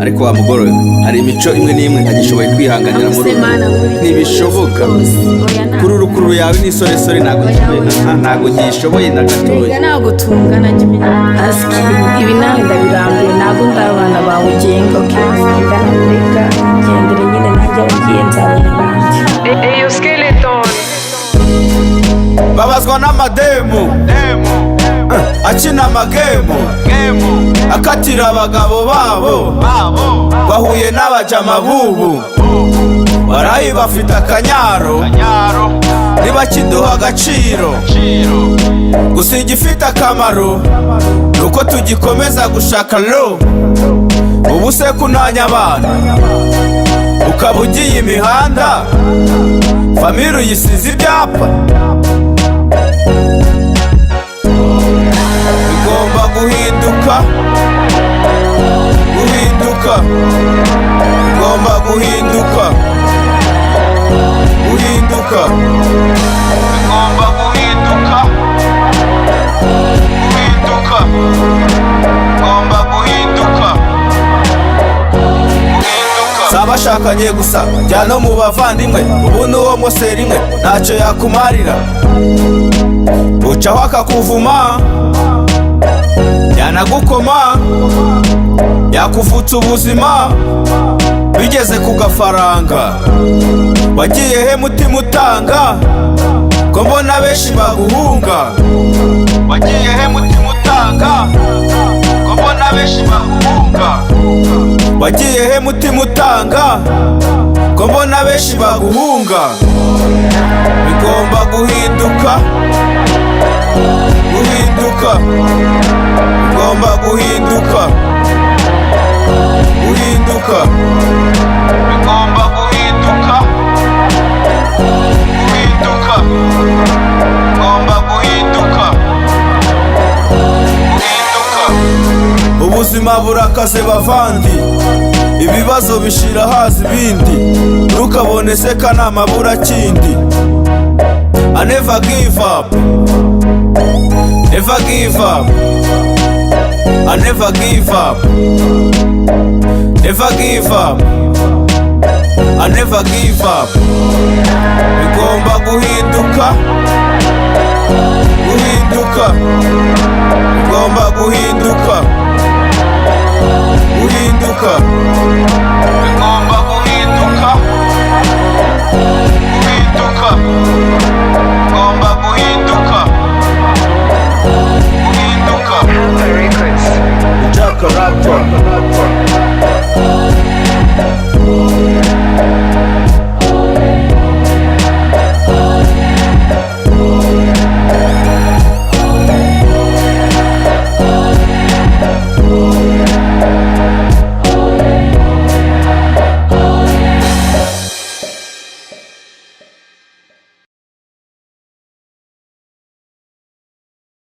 ariko wa mugore hari imico imwe n'imwe ntagishoboye kwihanganira mu rugo. Ntibishoboka. Kururukuru yawe n'isoresore ntago gishoboye na gatoya. Ntago tungana jimina. Aski ibi nawe ndabirambiwe ntago ndabana bawe ugenga ukizingana ureka gendere nyine najya ugenza abandi. Eyo skeleton Babazwa n'amademu akina amagemu akatira abagabo babo bahuye n'abajama bubu barayi bafite akanyaro ntibakiduha agaciro gusa igifite akamaro nuko tugikomeza gushaka lo ubu se kunanya abana ukaba ugiye imihanda famire uyisize ibyapa bigomba guhinduka bigomba guhinduka bigomba guhinduka bigomba guhinduka sabashakanye gusa jya no mu bavandimwe ubu n'uwo mose rimwe ntacyo yakumarira ucaho akakuvuma yanagukoma yakuvutsa ubuzima bigeze ku gafaranga wagiye he mutima utanga ko mbona benshi baguhunga wagiye he mutima utanga ko mbona benshi baguhunga wagiye he mutima utanga ko mbona benshi baguhunga bigomba guhinduka bigomba guhinduka bigomba guhinduka bigomba guhinduka ubuzima burakaze bavandi ibibazo bishira hazi ibindi ntukabone se kanama burakindi I never give up Never give up I never give up Never give up I never give up bigomba guhinduka bigomba guhinduka